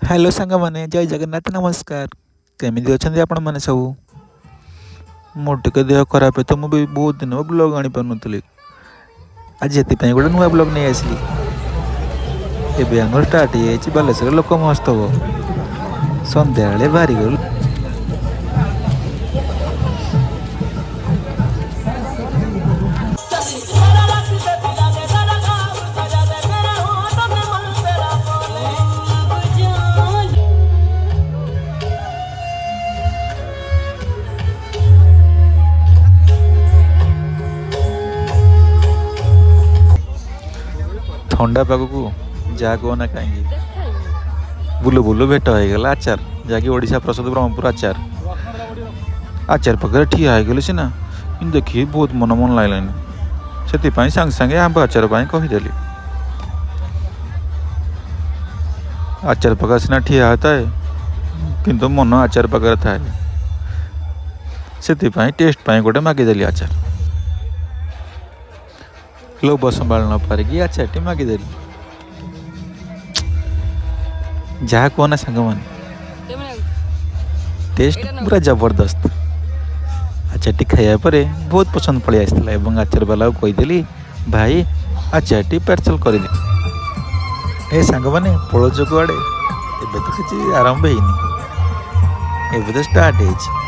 Hello सांग मैंने जय जगन्नाथ नमस्कार। केमी अच्छा आपण मैंने सब मोर टे देह खराब है तो मुझे बहुत दिन ब्लॉग आनी पार्न आज ये गोटे नुआ ब्लॉग नहीं आसली। एवं आम स्टार्ट हो बालेश्वर लोक महोत्सव सन्ध्या बाहरी गलु। ठंडा पाग को जहाँ कहना कहीं बुलु बुलु भेट हो गला आचार जहाँकि ओडिशा प्रसिद्ध ब्रह्मपुर आचार आचार पाखे ठिया हो सीना कि देखिए बहुत मन मन लगलानी से सांगे सांगे आंब आचार कहीदेली। आचार पाखे सीना ठिया होता है किंतु मन आचार पाखे थाए से टेस्ट गोटे मागिदेली आचार लोभ संभाल न पारिकी आचार टी मागिदेली। जहाँ कहना सांग मैंने टेस्ट पूरा जबरदस्त आचार टी खाया पर बहुत पसंद पड़े आसाला आचार वाला कहीदेली भाई आचार टी पार्सल कर ए सांग मैंने पड़ोज कुआड़े एबे तो किसी आरंभ होनी एबे तो स्टार्ट हो।